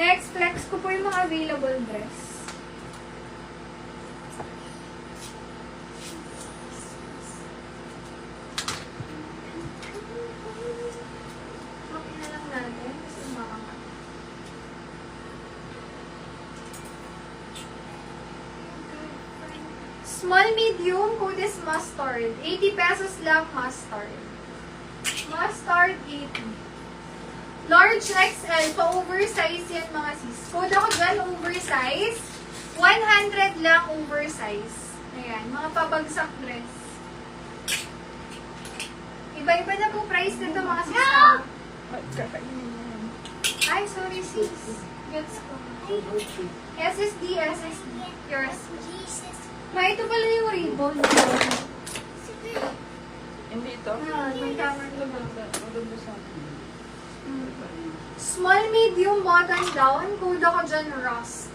Next, flex ko po yung mga available dress. Okay na lang natin. Kasi makakat. Small medium, code is mustard. 80 pesos lang mustard. Mustard 80. Large XL, pa-oversize yan mga sis. Code ako dyan, oversize. 100 lang oversize. Ayan, mga pabagsak dress. Iba-iba na po price nito mga sis. Ay, sorry sis. Gets ko. SSD, SSD. Yours. Ma, ito pala yung ribbon. Hindi ito. May camera to ba? Small, medium, bottom down. Code ako dyan, Rust.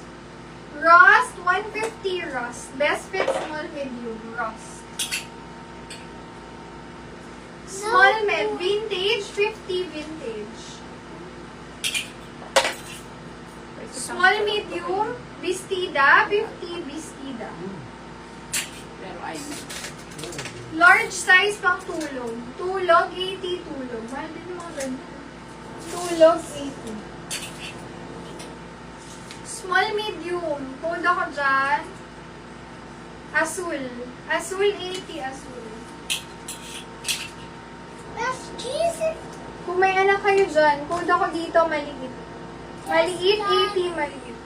Rust, 150 Rust. Best fit, small, medium, Rust. Small, med, vintage, 50 vintage. Small, medium, Bistida, 50 Bistida. Pero ay, Large size pang tulog. Tulog, 80 tulog. Mahal din yung mga ganyan. Tulog, 80. Small, medium. Code ako dyan. Azul. Azul, 80 azul. Kung may anak kayo dyan, code ako dito, maliit. Maliit, 80, maliit.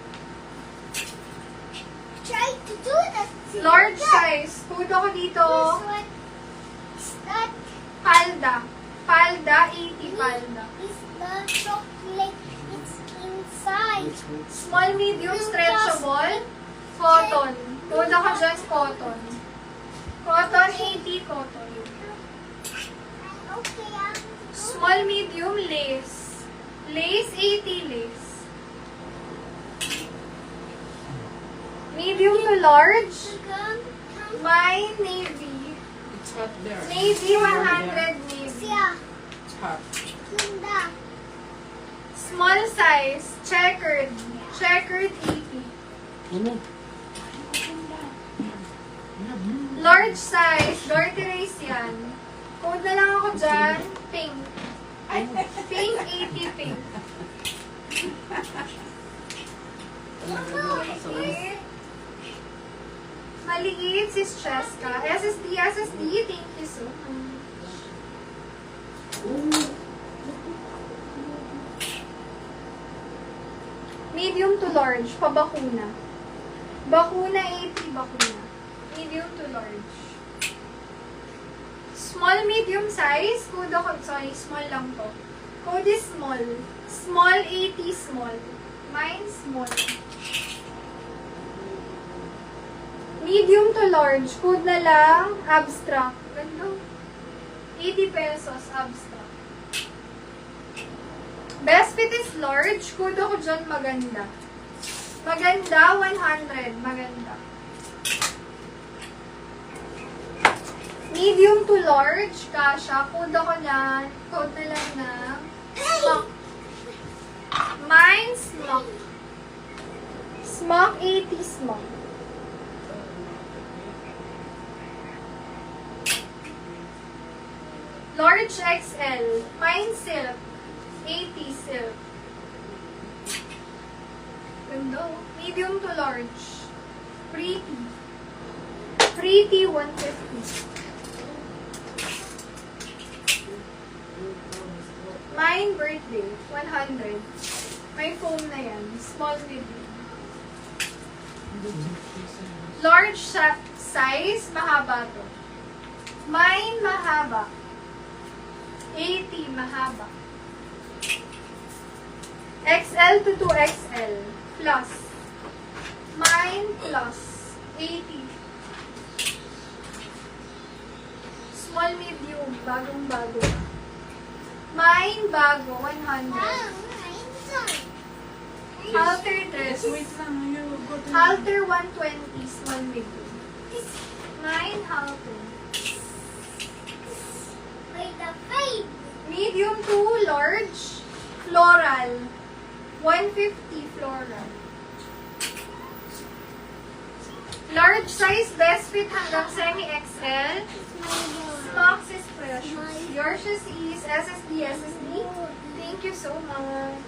Try to do that. Large size. Code ako dito, This one is not, palda. Palda, 80 palda. it's not chocolate. It's inside. Small, medium, stretchable, cotton. Code ako dyan, cotton. Cotton, 80 cotton. Okay, Small, medium, lace. Lace, 80 lace. Medium to large, my navy. it's hot there. Navy, 100 navy. Yeah, It's hot. Linda. Small size, checkered. Checkered, 80. Large size, Dorothy Race yan. Code na lang ako dyan, pink. Pink, 80 pink. Okay. Maliit, sis Cheska. SSD, SSD, thank you so much. Medium to large, pabakuna. Bakuna, 80 bakuna. Medium to large. Small, medium size. Code ako, sorry, small lang to. Code is small. Small, 80 small. Mine, small. Medium to large. Code na lang, abstract. Ganda. 80 pesos, abstract. Best fit is large. Code ako dyan, maganda. Maganda, 100. Maganda. Medium to large, kasha. Code ako na, code na lang na, smock. Mine, smock. Smock, 80 smock. Large XL. Mine, silk. 80 silk. Ganda. Medium to large. Pretty. Pretty, 150. Mine, birthday. 100. May foam na yan. Small, medium. Large size, mahaba to. Mine, mahaba. 80, mahaba. XL to 2XL. Plus. Mine, plus. 80. Small, medium. Bagong-bago. Mine, bago. 100. Halter dress. Wait lang, you go to... Halter, 120. Small, medium. Mine, halter. Wait, the fade. Medium to large. Floral. 150 floral. Large size, best fit hanggang semi-XL. Max is precious. Yours is SSD. Thank you so much.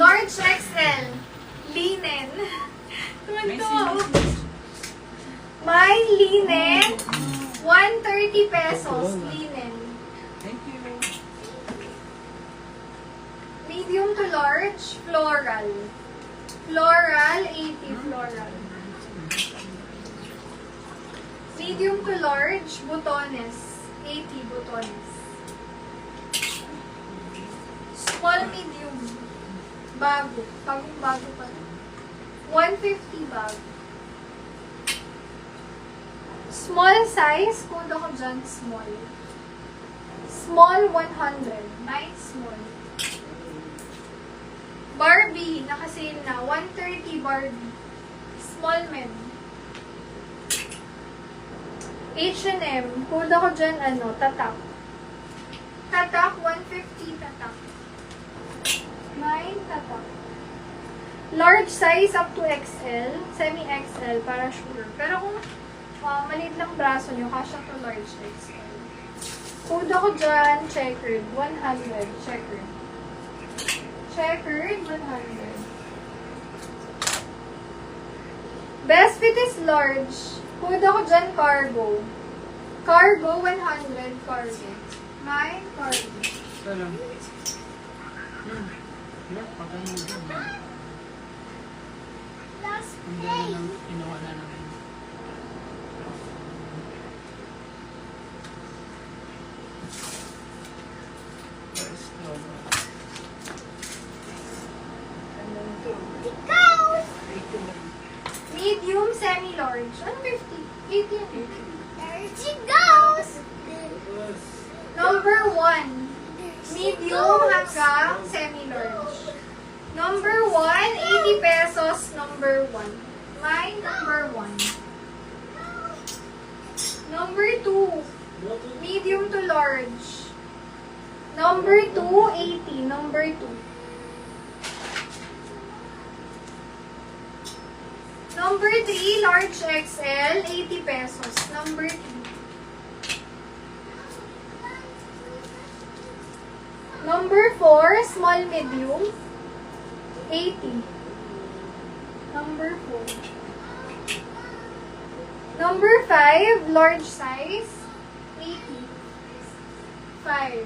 Large XL. Linen. Tuwan-tuwa. My linen. 130 pesos. Linen. Thank you. Medium to large. Floral. Floral, 80 floral. Medium to large. Butones. 80 butones. Small, medium. Bago. Bagong-bago pa lang. 150 bag. Small size, kung ako dyan, small. Small, 100. Nice, small. Barbie, nakasale na. 130 Barbie. Small men. H&M, kung ako dyan, tatak. Tatak, 150 tatak. 9 tatak. Large size up to XL, semi-XL, para sure. Pero kung maliit lang braso nyo, kasya to large XL. Code ako dyan, checkered, 100, checkered. Checkered, 100. Best fit is large. Code ako dyan, cargo. Cargo, 100, cargo. 9, cargo. Pero, yeah, pagano dyan. Last Ang dala page. ng kinuha na namin. Where's the... It goes. Medium, semi-large. Ano 50? 80 yan. There she goes. Number 1. Medium hanggang semi-large. Number 1, 80 pesos, number 1. Mine, number 1. Number 2, medium to large. Number 2, 80, number 2. Number 3, large XL, 80 pesos, number 2. Number 4, small medium, 80. Number 4. Number 5, large size, 80. 5.